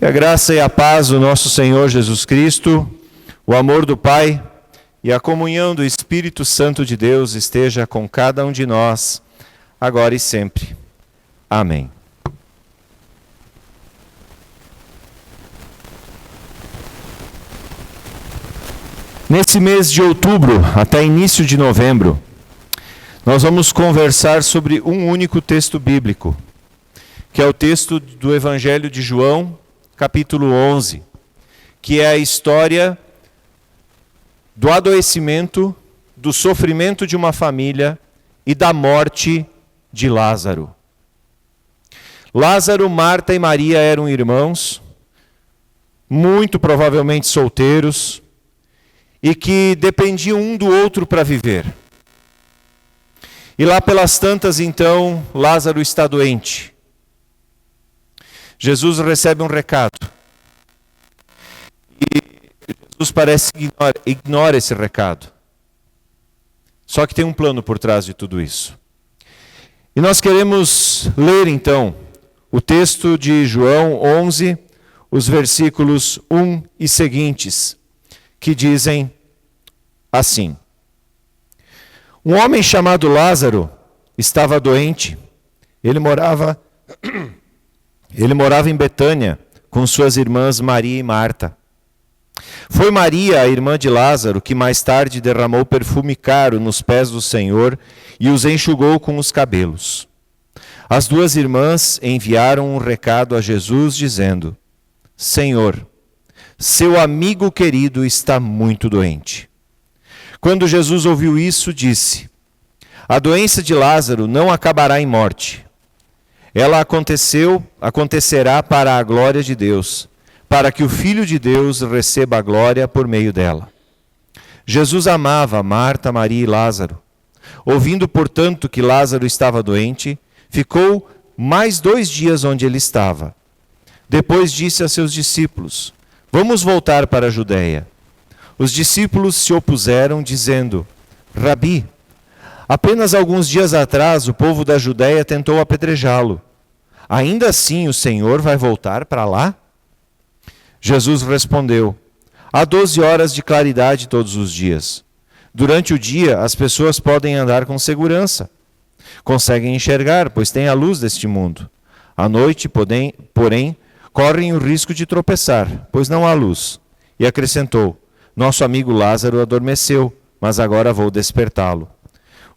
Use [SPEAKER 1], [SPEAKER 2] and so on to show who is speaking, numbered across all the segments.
[SPEAKER 1] Que a graça e a paz do nosso Senhor Jesus Cristo, o amor do Pai e a comunhão do Espírito Santo de Deus esteja com cada um de nós, agora e sempre. Amém. Nesse mês de outubro, até início de novembro, nós vamos conversar sobre um único texto bíblico, que é o texto do Evangelho de João, capítulo 11, que é a história do adoecimento, do sofrimento de uma família e da morte de Lázaro. Lázaro, Marta e Maria eram irmãos, muito provavelmente solteiros, e que dependiam um do outro para viver. E lá pelas tantas, então, Lázaro está doente. Jesus recebe um recado. E Jesus parece que ignora esse recado. Só que tem um plano por trás de tudo isso. E nós queremos ler, então, o texto de João 11, os versículos 1 e seguintes, que dizem assim: Um homem chamado Lázaro estava doente. Ele morava em Betânia com suas irmãs Maria e Marta. Foi Maria, a irmã de Lázaro, que mais tarde derramou perfume caro nos pés do Senhor e os enxugou com os cabelos. As duas irmãs enviaram um recado a Jesus dizendo: Senhor, seu amigo querido está muito doente. Quando Jesus ouviu isso, disse: A doença de Lázaro não acabará em morte. Ela acontecerá para a glória de Deus, para que o Filho de Deus receba a glória por meio dela. Jesus amava Marta, Maria e Lázaro. Ouvindo, portanto, que Lázaro estava doente, ficou mais 2 dias onde ele estava. Depois disse a seus discípulos: Vamos voltar para a Judeia. Os discípulos se opuseram, dizendo: Rabi, apenas alguns dias atrás o povo da Judeia tentou apedrejá-lo. Ainda assim o Senhor vai voltar para lá? Jesus respondeu: Há 12 horas de claridade todos os dias. Durante o dia as pessoas podem andar com segurança. Conseguem enxergar, pois têm a luz deste mundo. À noite, porém, correm o risco de tropeçar, pois não há luz. E acrescentou: Nosso amigo Lázaro adormeceu, mas agora vou despertá-lo.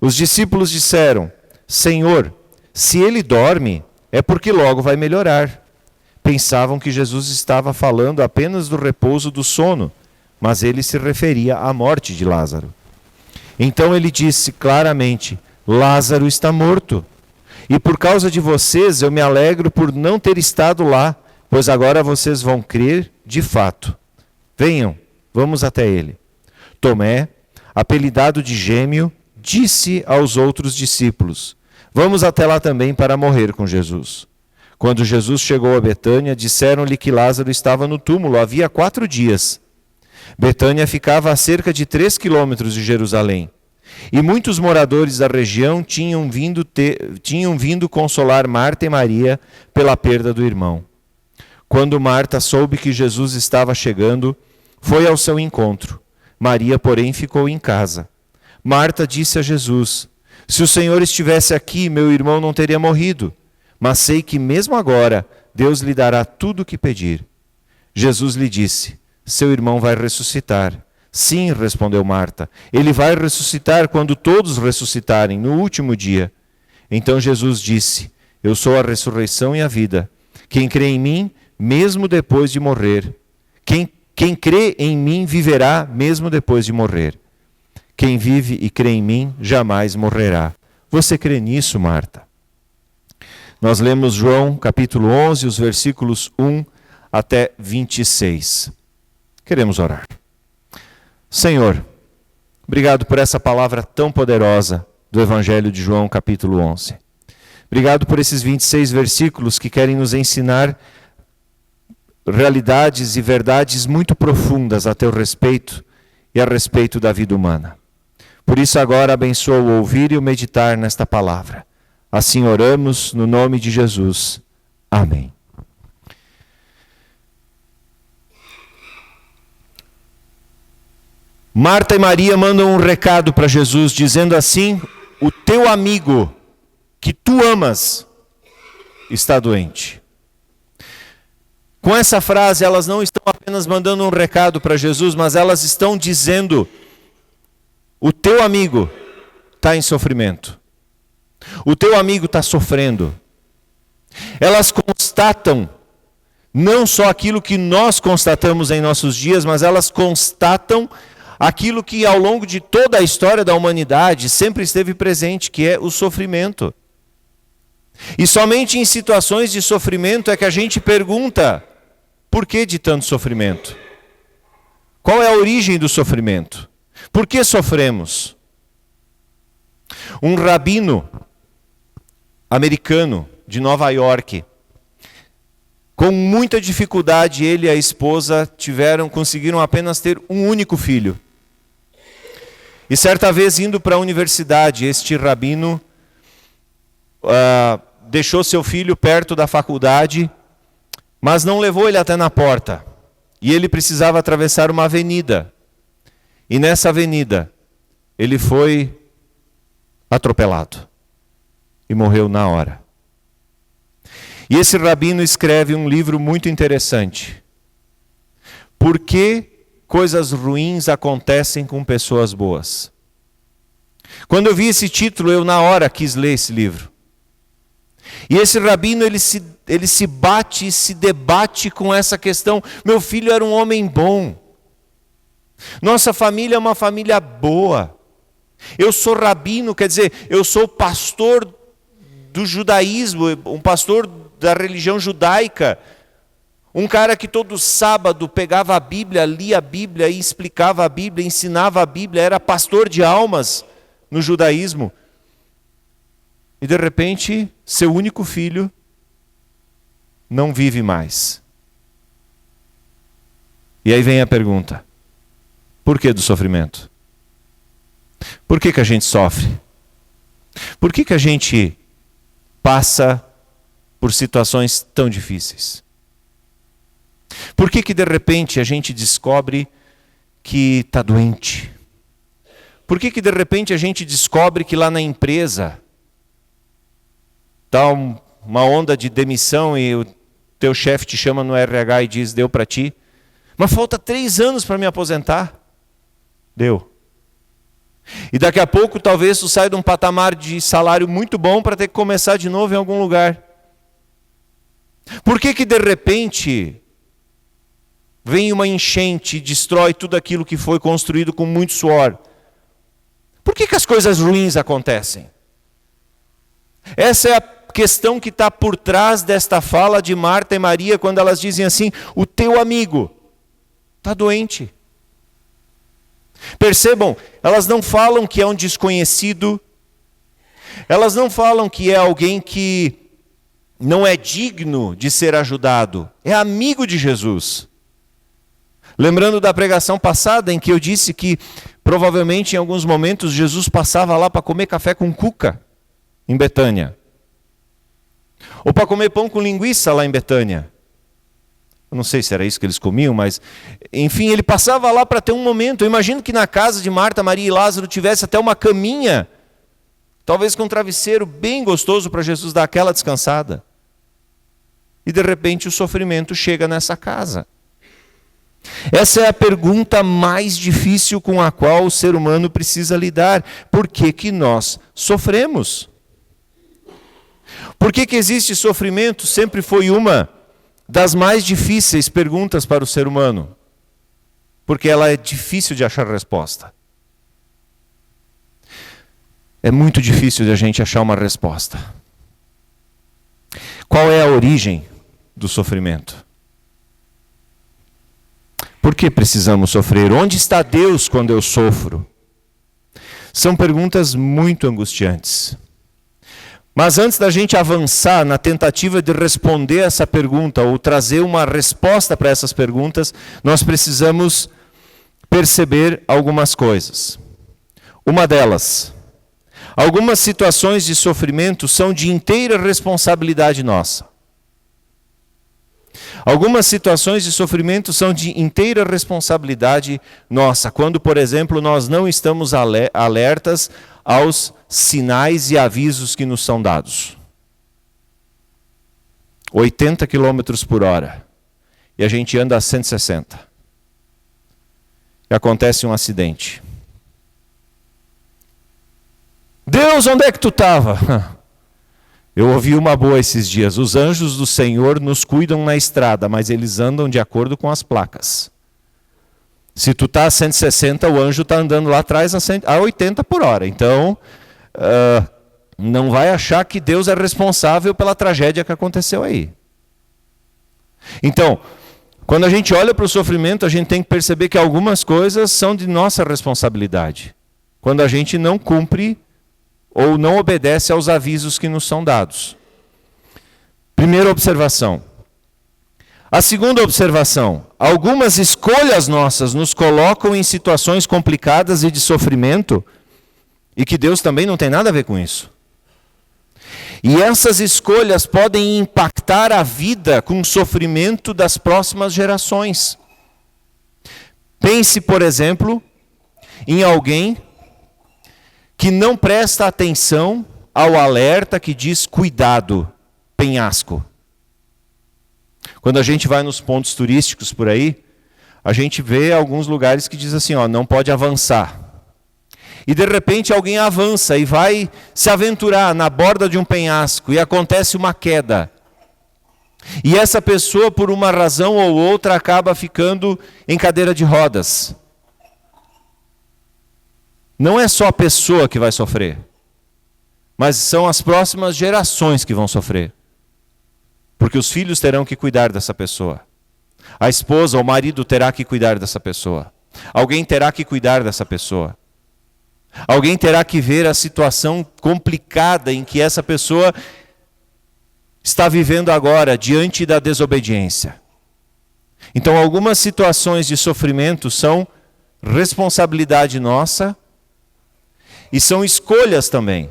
[SPEAKER 1] Os discípulos disseram: Senhor, se ele dorme, é porque logo vai melhorar. Pensavam que Jesus estava falando apenas do repouso do sono, mas ele se referia à morte de Lázaro. Então ele disse claramente: Lázaro está morto. E por causa de vocês eu me alegro por não ter estado lá, pois agora vocês vão crer de fato. Venham, vamos até ele. Tomé, apelidado de Gêmeo, disse aos outros discípulos: Vamos até lá também para morrer com Jesus. Quando Jesus chegou a Betânia, disseram-lhe que Lázaro estava no túmulo havia 4 dias. Betânia ficava a cerca de 3 quilômetros de Jerusalém. E muitos moradores da região tinham vindo consolar Marta e Maria pela perda do irmão. Quando Marta soube que Jesus estava chegando, foi ao seu encontro. Maria, porém, ficou em casa. Marta disse a Jesus: Se o Senhor estivesse aqui, meu irmão não teria morrido. Mas sei que mesmo agora Deus lhe dará tudo o que pedir. Jesus lhe disse: Seu irmão vai ressuscitar. Sim, respondeu Marta, ele vai ressuscitar quando todos ressuscitarem, no último dia. Então Jesus disse: Eu sou a ressurreição e a vida. Quem crê em mim, mesmo depois de morrer. Quem crê em mim viverá mesmo depois de morrer. Quem vive e crê em mim jamais morrerá. Você crê nisso, Marta? Nós lemos João capítulo 11, os versículos 1 até 26. Queremos orar. Senhor, obrigado por essa palavra tão poderosa do Evangelho de João capítulo 11. Obrigado por esses 26 versículos que querem nos ensinar realidades e verdades muito profundas a teu respeito e a respeito da vida humana. Por isso agora abençoa o ouvir e o meditar nesta palavra. Assim oramos no nome de Jesus. Amém. Marta e Maria mandam um recado para Jesus, dizendo assim: o teu amigo, que tu amas, está doente. Com essa frase, elas não estão apenas mandando um recado para Jesus, mas elas estão dizendo: o teu amigo está em sofrimento. O teu amigo está sofrendo. Elas constatam não só aquilo que nós constatamos em nossos dias, mas elas constatam aquilo que ao longo de toda a história da humanidade sempre esteve presente, que é o sofrimento. E somente em situações de sofrimento é que a gente pergunta: por que de tanto sofrimento? Qual é a origem do sofrimento? Por que sofremos? Um rabino americano de Nova York, com muita dificuldade, ele e a esposa conseguiram apenas ter um único filho. E certa vez, indo para a universidade, este rabino deixou seu filho perto da faculdade, mas não levou ele até na porta. E ele precisava atravessar uma avenida. E nessa avenida, ele foi atropelado. E morreu na hora. E esse rabino escreve um livro muito interessante. Por que coisas ruins acontecem com pessoas boas? Quando eu vi esse título, eu na hora quis ler esse livro. E esse rabino, ele se bate, se debate com essa questão. Meu filho era um homem bom. Nossa família é uma família boa. Eu sou rabino, quer dizer, eu sou pastor do judaísmo, um pastor da religião judaica. Um cara que todo sábado pegava a Bíblia, lia a Bíblia e explicava a Bíblia, ensinava a Bíblia, era pastor de almas no judaísmo. E de repente, seu único filho não vive mais. E aí vem a pergunta: por que do sofrimento? Por que a gente sofre? Por que a gente passa por situações tão difíceis? Por que de repente a gente descobre que está doente? Por que de repente a gente descobre que lá na empresa está uma onda de demissão e o teu chefe te chama no RH e diz: deu para ti? Mas falta 3 anos para me aposentar. Deu. E daqui a pouco talvez tu saia de um patamar de salário muito bom para ter que começar de novo em algum lugar. Por que de repente vem uma enchente e destrói tudo aquilo que foi construído com muito suor? Por que as coisas ruins acontecem? Essa é a questão que está por trás desta fala de Marta e Maria, quando elas dizem assim: o teu amigo está doente. Percebam, elas não falam que é um desconhecido, elas não falam que é alguém que não é digno de ser ajudado, é amigo de Jesus. Lembrando da pregação passada em que eu disse que provavelmente em alguns momentos Jesus passava lá para comer café com cuca em Betânia. Ou para comer pão com linguiça lá em Betânia. Eu não sei se era isso que eles comiam, mas enfim, ele passava lá para ter um momento. Eu imagino que na casa de Marta, Maria e Lázaro tivesse até uma caminha, talvez com um travesseiro bem gostoso para Jesus dar aquela descansada. E de repente o sofrimento chega nessa casa. Essa é a pergunta mais difícil com a qual o ser humano precisa lidar. Por que nós sofremos? Por que existe sofrimento? Sempre foi uma das mais difíceis perguntas para o ser humano. Porque ela é difícil de achar resposta. É muito difícil de a gente achar uma resposta. Qual é a origem do sofrimento? Por que precisamos sofrer? Onde está Deus quando eu sofro? São perguntas muito angustiantes. Mas antes da gente avançar na tentativa de responder essa pergunta ou trazer uma resposta para essas perguntas, nós precisamos perceber algumas coisas. Uma delas, algumas situações de sofrimento são de inteira responsabilidade nossa. Algumas situações de sofrimento são de inteira responsabilidade nossa, quando, por exemplo, nós não estamos alertas aos sinais e avisos que nos são dados. 80 km por hora e a gente anda a 160. E acontece um acidente. Deus, onde é que tu estava? Eu ouvi uma boa esses dias. Os anjos do Senhor nos cuidam na estrada, mas eles andam de acordo com as placas. Se tu está a 160, o anjo está andando lá atrás a 80 por hora. Então, não vai achar que Deus é responsável pela tragédia que aconteceu aí. Então, quando a gente olha para o sofrimento, a gente tem que perceber que algumas coisas são de nossa responsabilidade. Quando a gente não cumpre ou não obedece aos avisos que nos são dados. Primeira observação. A segunda observação. Algumas escolhas nossas nos colocam em situações complicadas e de sofrimento, e que Deus também não tem nada a ver com isso. E essas escolhas podem impactar a vida com o sofrimento das próximas gerações. Pense, por exemplo, em alguém que não presta atenção ao alerta que diz cuidado, penhasco. Quando a gente vai nos pontos turísticos por aí, a gente vê alguns lugares que diz assim, não pode avançar. E de repente alguém avança e vai se aventurar na borda de um penhasco e acontece uma queda. E essa pessoa, por uma razão ou outra, acaba ficando em cadeira de rodas. Não é só a pessoa que vai sofrer, mas são as próximas gerações que vão sofrer. Porque os filhos terão que cuidar dessa pessoa. A esposa ou o marido terá que cuidar dessa pessoa. Alguém terá que cuidar dessa pessoa. Alguém terá que ver a situação complicada em que essa pessoa está vivendo agora, diante da desobediência. Então, algumas situações de sofrimento são responsabilidade nossa, e são escolhas também.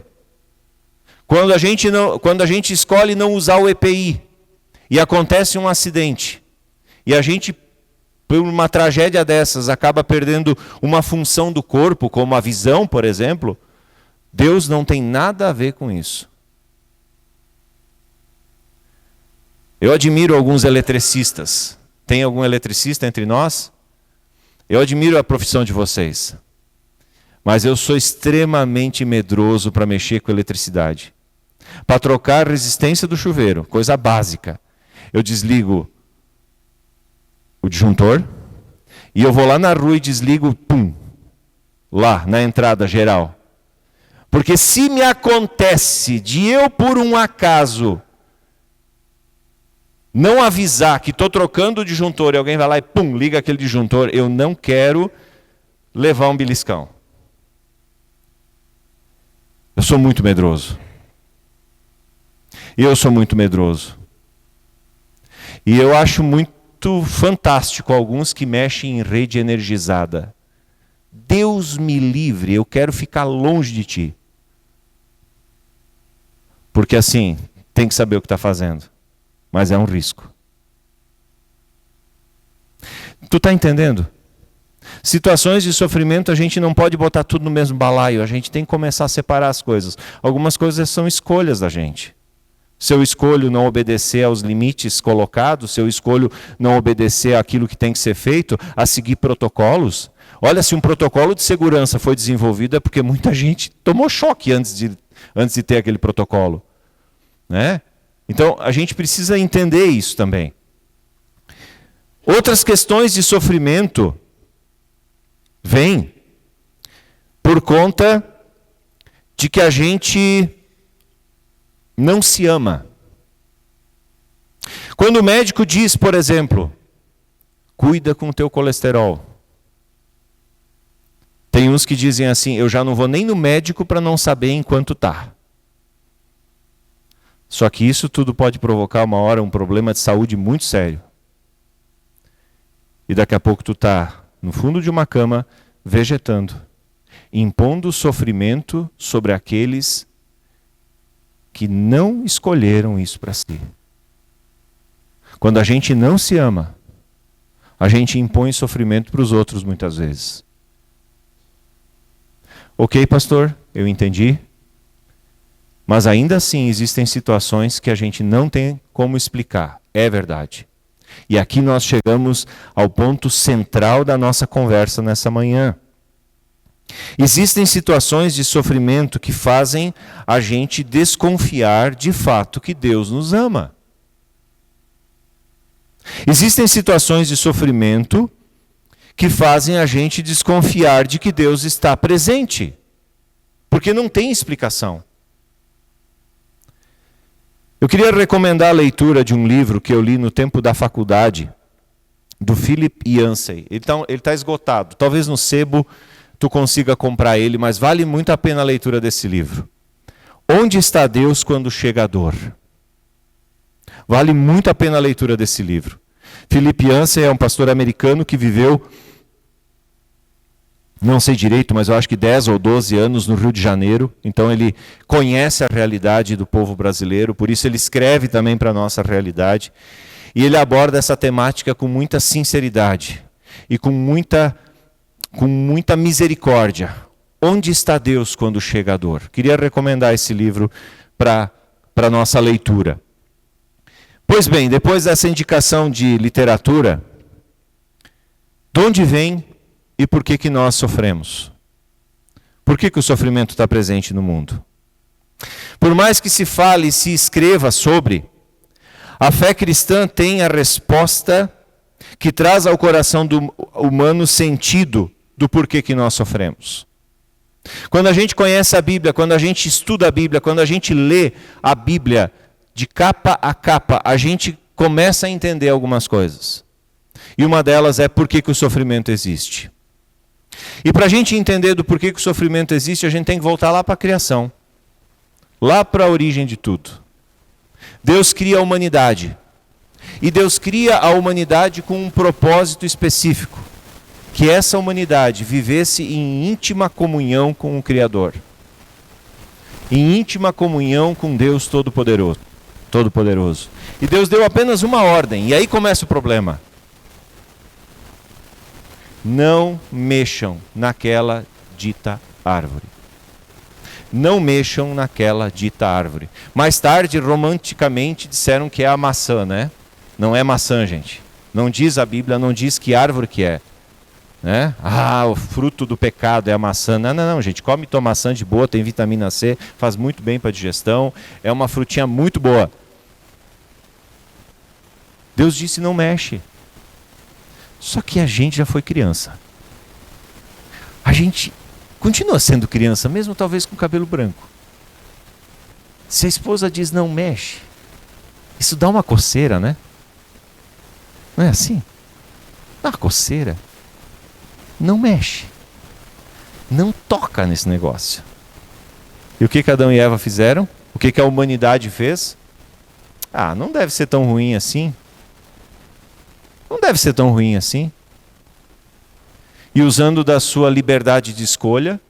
[SPEAKER 1] Quando a gente escolhe não usar o EPI e acontece um acidente, e a gente, por uma tragédia dessas, acaba perdendo uma função do corpo, como a visão, por exemplo, Deus não tem nada a ver com isso. Eu admiro alguns eletricistas. Tem algum eletricista entre nós? Eu admiro a profissão de vocês. Mas eu sou extremamente medroso para mexer com eletricidade. Para trocar a resistência do chuveiro, coisa básica. Eu desligo o disjuntor e eu vou lá na rua e desligo, lá na entrada geral. Porque se me acontece de eu, por um acaso, não avisar que estou trocando o disjuntor e alguém vai lá e liga aquele disjuntor, eu não quero levar um beliscão. Eu sou muito medroso. Eu sou muito medroso. E eu acho muito fantástico alguns que mexem em rede energizada. Deus me livre, eu quero ficar longe de ti. Porque assim, tem que saber o que está fazendo. Mas é um risco. Tu está entendendo? Situações de sofrimento a gente não pode botar tudo no mesmo balaio, a gente tem que começar a separar as coisas. Algumas coisas são escolhas da gente. Se eu escolho não obedecer aos limites colocados, se eu escolho não obedecer àquilo que tem que ser feito, a seguir protocolos. Olha, se um protocolo de segurança foi desenvolvido é porque muita gente tomou choque antes de ter aquele protocolo. Né? Então, a gente precisa entender isso também. Outras questões de sofrimento vêm por conta de que a gente não se ama. Quando o médico diz, por exemplo, cuida com o teu colesterol. Tem uns que dizem assim, eu já não vou nem no médico para não saber em quanto está. Só que isso tudo pode provocar uma hora um problema de saúde muito sério. E daqui a pouco tu está no fundo de uma cama, vegetando, impondo sofrimento sobre aqueles que não escolheram isso para si. Quando a gente não se ama, a gente impõe sofrimento para os outros muitas vezes. Ok, pastor, eu entendi. Mas ainda assim existem situações que a gente não tem como explicar. É verdade. E aqui nós chegamos ao ponto central da nossa conversa nessa manhã. Existem situações de sofrimento que fazem a gente desconfiar de fato que Deus nos ama. Existem situações de sofrimento que fazem a gente desconfiar de que Deus está presente, porque não tem explicação. Eu queria recomendar a leitura de um livro que eu li no tempo da faculdade, do Philip Yancey. Ele está esgotado. Talvez no sebo tu consiga comprar ele, mas vale muito a pena a leitura desse livro. Onde está Deus quando chega a dor? Vale muito a pena a leitura desse livro. Philip Yancey é um pastor americano que viveu, não sei direito, mas eu acho que 10 ou 12 anos no Rio de Janeiro. Então ele conhece a realidade do povo brasileiro, por isso ele escreve também para a nossa realidade. E ele aborda essa temática com muita sinceridade e com muita misericórdia. Onde está Deus quando chega a dor? Queria recomendar esse livro para a nossa leitura. Pois bem, depois dessa indicação de literatura, de onde vem e por que nós sofremos? Por que o sofrimento está presente no mundo? Por mais que se fale e se escreva sobre, a fé cristã tem a resposta que traz ao coração do humano sentido do porquê que nós sofremos. Quando a gente conhece a Bíblia, quando a gente estuda a Bíblia, quando a gente lê a Bíblia de capa a capa, a gente começa a entender algumas coisas. E uma delas é por que o sofrimento existe. E para a gente entender do porquê que o sofrimento existe, a gente tem que voltar lá para a criação. Lá para a origem de tudo. Deus cria a humanidade. E Deus cria a humanidade com um propósito específico. Que essa humanidade vivesse em íntima comunhão com o Criador. Em íntima comunhão com Deus Todo-Poderoso. E Deus deu apenas uma ordem. E aí começa o problema. Não mexam naquela dita árvore. Não mexam naquela dita árvore. Mais tarde, romanticamente, disseram que é a maçã, né? Não é maçã, gente. Não diz a Bíblia, não diz que árvore que é. Né? Ah, o fruto do pecado é a maçã. Não, gente. Come tua maçã de boa, tem vitamina C, faz muito bem para a digestão. É uma frutinha muito boa. Deus disse não mexe. Só que a gente já foi criança. A gente continua sendo criança, mesmo talvez com cabelo branco. Se a esposa diz não mexe, isso dá uma coceira, né? Não é assim? Dá uma coceira. Não mexe. Não toca nesse negócio. E o que Adão e Eva fizeram? O que a humanidade fez? Ah, não deve ser tão ruim assim. Não deve ser tão ruim assim. E usando da sua liberdade de escolha,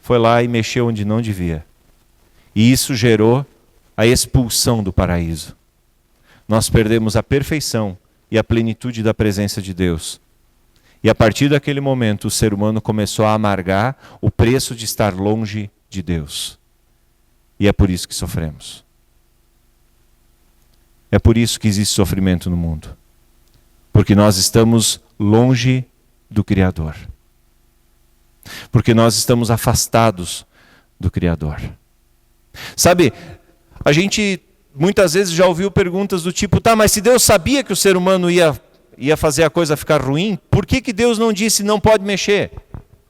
[SPEAKER 1] foi lá e mexeu onde não devia. E isso gerou a expulsão do paraíso. Nós perdemos a perfeição e a plenitude da presença de Deus. E a partir daquele momento, o ser humano começou a amargar o preço de estar longe de Deus. E é por isso que sofremos. É por isso que existe sofrimento no mundo. Porque nós estamos longe do Criador. Porque nós estamos afastados do Criador. Sabe, a gente muitas vezes já ouviu perguntas do tipo, tá, mas se Deus sabia que o ser humano ia fazer a coisa ficar ruim, por que Deus não disse não pode mexer?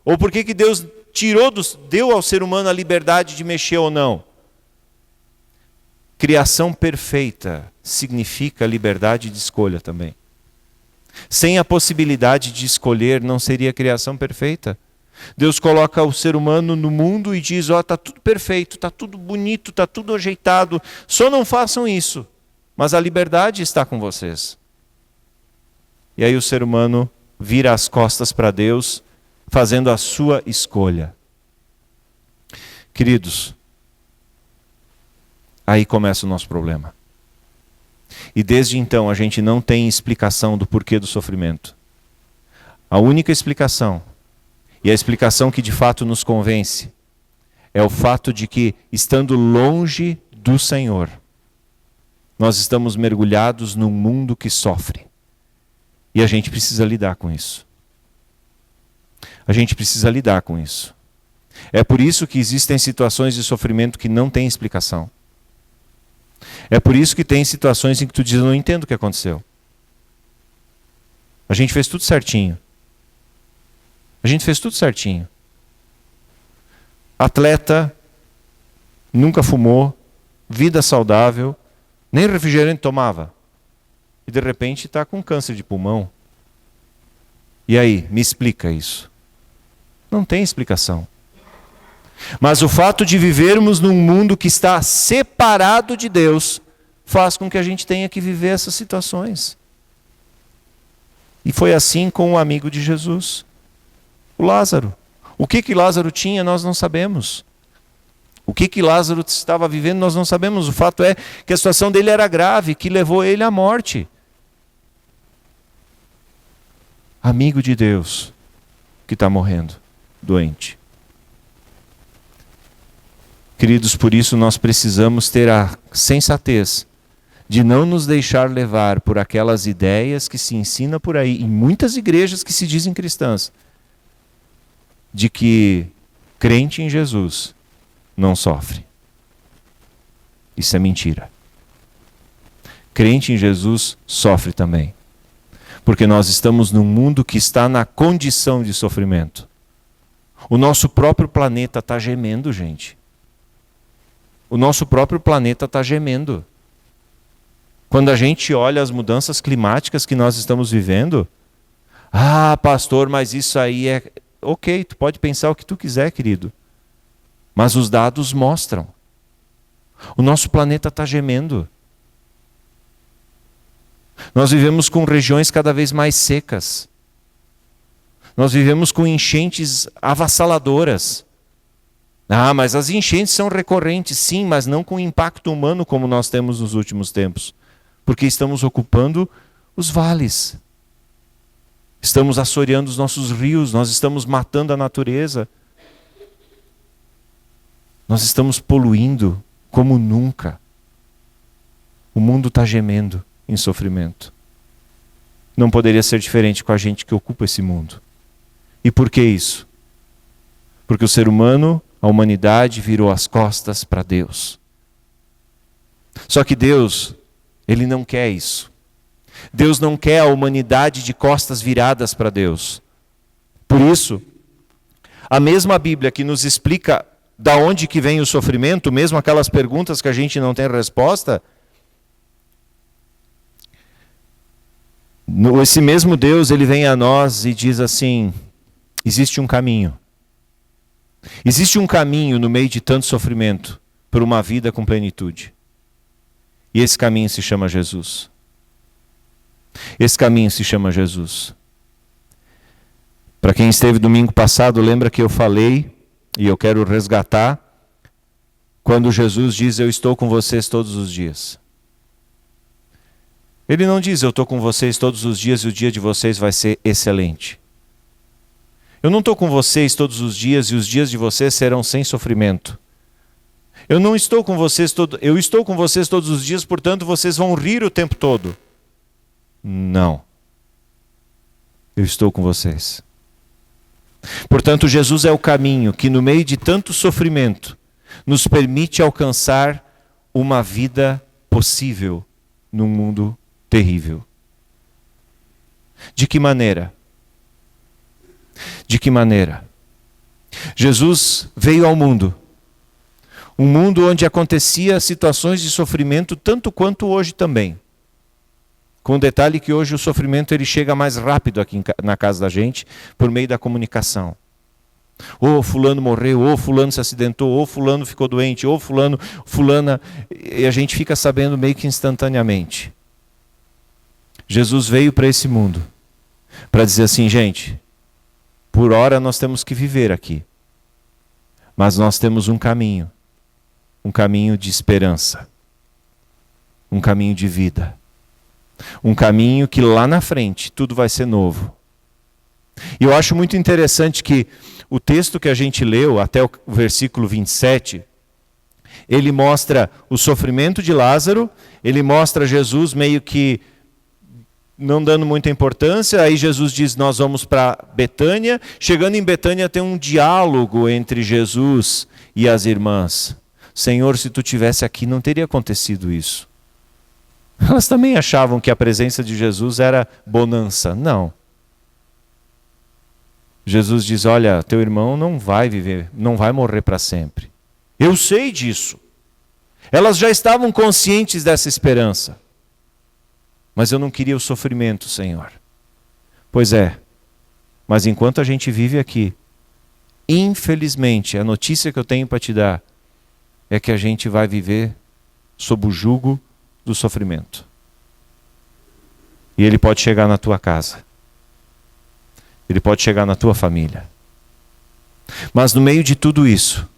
[SPEAKER 1] Ou por que Deus deu ao ser humano a liberdade de mexer ou não? Criação perfeita significa liberdade de escolha também. Sem a possibilidade de escolher, não seria criação perfeita. Deus coloca o ser humano no mundo e diz, está tudo perfeito, está tudo bonito, está tudo ajeitado, só não façam isso, mas a liberdade está com vocês. E aí o ser humano vira as costas para Deus, fazendo a sua escolha. Queridos, aí começa o nosso problema. E desde então a gente não tem explicação do porquê do sofrimento. A única explicação, e a explicação que de fato nos convence, é o fato de que, estando longe do Senhor, nós estamos mergulhados num mundo que sofre. E a gente precisa lidar com isso. A gente precisa lidar com isso. É por isso que existem situações de sofrimento que não têm explicação. É por isso que tem situações em que tu diz, eu não entendo o que aconteceu. A gente fez tudo certinho. A gente fez tudo certinho. Atleta, nunca fumou, vida saudável, nem refrigerante tomava. E de repente está com câncer de pulmão. E aí, me explica isso. Não tem explicação. Mas o fato de vivermos num mundo que está separado de Deus faz com que a gente tenha que viver essas situações. E foi assim com o amigo de Jesus, o Lázaro. O que Lázaro tinha, nós não sabemos. O que Lázaro estava vivendo, nós não sabemos. O fato é que a situação dele era grave, que levou ele à morte. Amigo de Deus que está morrendo, doente. Queridos, por isso nós precisamos ter a sensatez de não nos deixar levar por aquelas ideias que se ensina por aí, em muitas igrejas que se dizem cristãs, de que crente em Jesus não sofre. Isso é mentira. Crente em Jesus sofre também. Porque nós estamos num mundo que está na condição de sofrimento. O nosso próprio planeta está gemendo, gente. O nosso próprio planeta está gemendo. Quando a gente olha as mudanças climáticas que nós estamos vivendo, pastor, mas isso aí é... Ok, tu pode pensar o que tu quiser, querido. Mas os dados mostram. O nosso planeta está gemendo. Nós vivemos com regiões cada vez mais secas. Nós vivemos com enchentes avassaladoras. Mas as enchentes são recorrentes, sim, mas não com impacto humano como nós temos nos últimos tempos. Porque estamos ocupando os vales. Estamos assoreando os nossos rios, nós estamos matando a natureza. Nós estamos poluindo como nunca. O mundo está gemendo em sofrimento. Não poderia ser diferente com a gente que ocupa esse mundo. E por que isso? Porque o ser humano, a humanidade, virou as costas para Deus. Só que Deus, Ele não quer isso. Deus não quer a humanidade de costas viradas para Deus. Por isso, a mesma Bíblia que nos explica da onde que vem o sofrimento, mesmo aquelas perguntas que a gente não tem resposta, esse mesmo Deus, Ele vem a nós e diz assim, existe um caminho. Existe um caminho no meio de tanto sofrimento para uma vida com plenitude. E esse caminho se chama Jesus. Esse caminho se chama Jesus. Para quem esteve domingo passado, lembra que eu falei, e eu quero resgatar, quando Jesus diz, eu estou com vocês todos os dias. Ele não diz, eu estou com vocês todos os dias e o dia de vocês vai ser excelente. Eu não estou com vocês todos os dias e os dias de vocês serão sem sofrimento. Eu não estou com vocês eu estou com vocês todos os dias, portanto vocês vão rir o tempo todo. Não. Eu estou com vocês. Portanto, Jesus é o caminho que no meio de tanto sofrimento nos permite alcançar uma vida possível num mundo terrível. De que maneira? De que maneira? Jesus veio ao mundo. Um mundo onde acontecia situações de sofrimento tanto quanto hoje também. Com o detalhe que hoje o sofrimento ele chega mais rápido aqui na casa da gente por meio da comunicação. Ou fulano morreu, ou fulano se acidentou, ou fulano ficou doente, ou fulana, e a gente fica sabendo meio que instantaneamente. Jesus veio para esse mundo para dizer assim, gente, por hora nós temos que viver aqui, mas nós temos um caminho de esperança, um caminho de vida. Um caminho que lá na frente tudo vai ser novo. E eu acho muito interessante que o texto que a gente leu, até o versículo 27, ele mostra o sofrimento de Lázaro, ele mostra Jesus meio que não dando muita importância, aí Jesus diz, nós vamos para Betânia. Chegando em Betânia tem um diálogo entre Jesus e as irmãs. Senhor, se tu estivesse aqui não teria acontecido isso. Elas também achavam que a presença de Jesus era bonança. Não. Jesus diz, olha, teu irmão não vai viver, não vai morrer para sempre. Eu sei disso. Elas já estavam conscientes dessa esperança. Mas eu não queria o sofrimento, Senhor. Pois é, mas enquanto a gente vive aqui, infelizmente, a notícia que eu tenho para te dar é que a gente vai viver sob o jugo do sofrimento. E ele pode chegar na tua casa. Ele pode chegar na tua família. Mas no meio de tudo isso,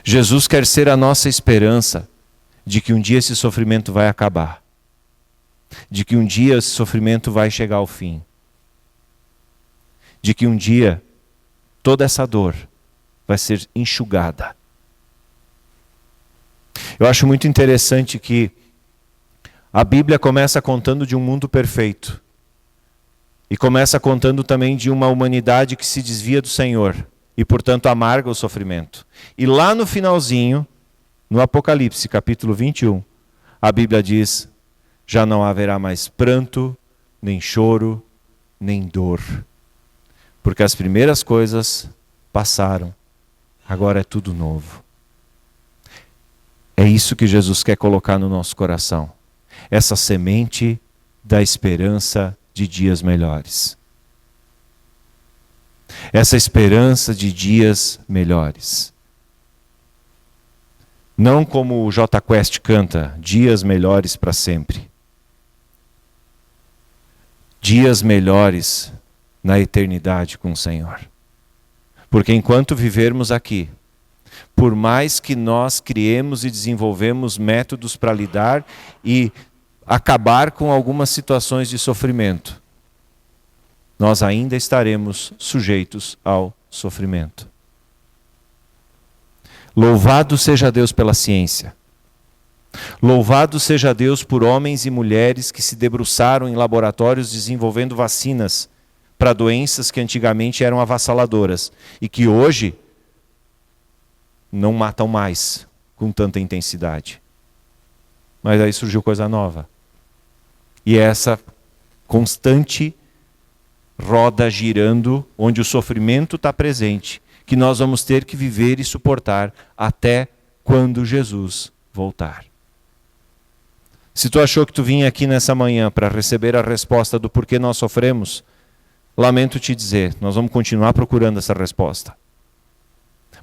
[SPEAKER 1] Jesus quer ser a nossa esperança de que um dia esse sofrimento vai acabar. De que um dia esse sofrimento vai chegar ao fim. De que um dia toda essa dor vai ser enxugada. Eu acho muito interessante que a Bíblia começa contando de um mundo perfeito. E começa contando também de uma humanidade que se desvia do Senhor e, portanto, amarga o sofrimento. E lá no finalzinho, no Apocalipse, capítulo 21, a Bíblia diz, já não haverá mais pranto, nem choro, nem dor. Porque as primeiras coisas passaram, agora é tudo novo. É isso que Jesus quer colocar no nosso coração. Essa semente da esperança de dias melhores. Essa esperança de dias melhores. Não como o J Quest canta, dias melhores para sempre. Dias melhores na eternidade com o Senhor. Porque enquanto vivermos aqui, por mais que nós criemos e desenvolvemos métodos para lidar e acabar com algumas situações de sofrimento, nós ainda estaremos sujeitos ao sofrimento. Louvado seja Deus pela ciência. Louvado seja Deus por homens e mulheres que se debruçaram em laboratórios desenvolvendo vacinas para doenças que antigamente eram avassaladoras e que hoje não matam mais com tanta intensidade. Mas aí surgiu coisa nova. E é essa constante roda girando, onde o sofrimento está presente, que nós vamos ter que viver e suportar até quando Jesus voltar. Se tu achou que tu vinha aqui nessa manhã para receber a resposta do porquê nós sofremos, lamento te dizer, nós vamos continuar procurando essa resposta.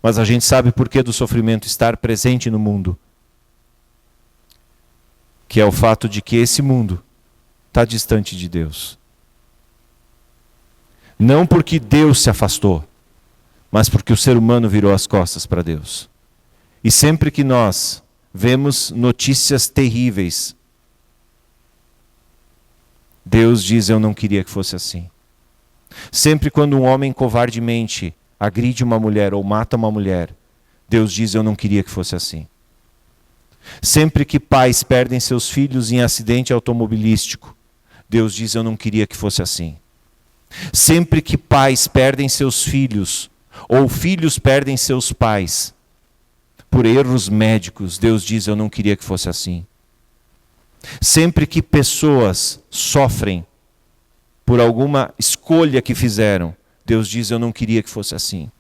[SPEAKER 1] Mas a gente sabe por que do sofrimento estar presente no mundo. Que é o fato de que esse mundo está distante de Deus. Não porque Deus se afastou, mas porque o ser humano virou as costas para Deus. E sempre que nós vemos notícias terríveis, Deus diz, eu não queria que fosse assim. Sempre quando um homem covardemente agride uma mulher ou mata uma mulher, Deus diz, eu não queria que fosse assim. Sempre que pais perdem seus filhos em acidente automobilístico, Deus diz, eu não queria que fosse assim. Sempre que pais perdem seus filhos, ou filhos perdem seus pais, por erros médicos, Deus diz, eu não queria que fosse assim. Sempre que pessoas sofrem por alguma escolha que fizeram, Deus diz, eu não queria que fosse assim.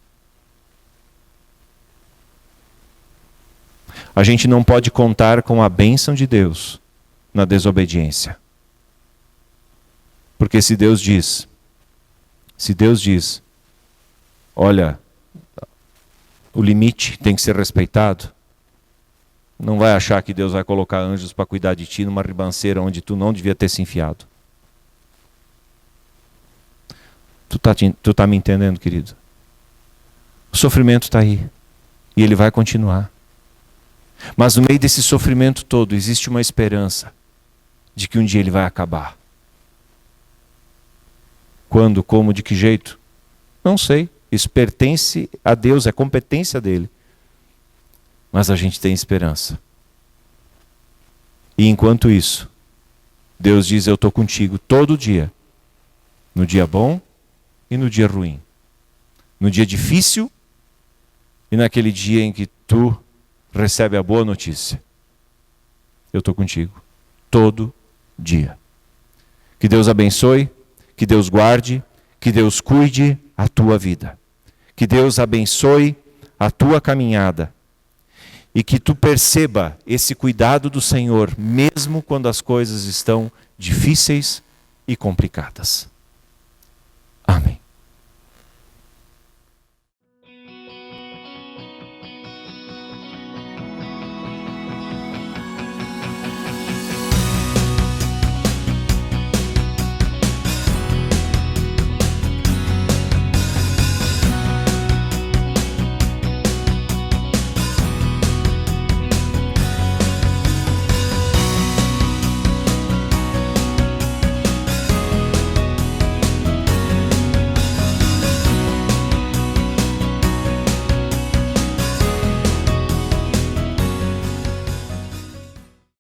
[SPEAKER 1] A gente não pode contar com a bênção de Deus na desobediência. Porque se Deus diz, olha, o limite tem que ser respeitado, não vai achar que Deus vai colocar anjos para cuidar de ti numa ribanceira onde tu não devia ter se enfiado. Tu tá me entendendo, querido? O sofrimento está aí. E ele vai continuar. Mas no meio desse sofrimento todo existe uma esperança de que um dia ele vai acabar. Quando, como, de que jeito? Não sei. Isso pertence a Deus, é competência dele. Mas a gente tem esperança. E enquanto isso, Deus diz: eu estou contigo todo dia. No dia bom e no dia ruim. No dia difícil e naquele dia em que tu recebe a boa notícia. Eu estou contigo todo dia. Que Deus abençoe, que Deus guarde, que Deus cuide a tua vida. Que Deus abençoe a tua caminhada. E que tu perceba esse cuidado do Senhor, mesmo quando as coisas estão difíceis e complicadas. Amém.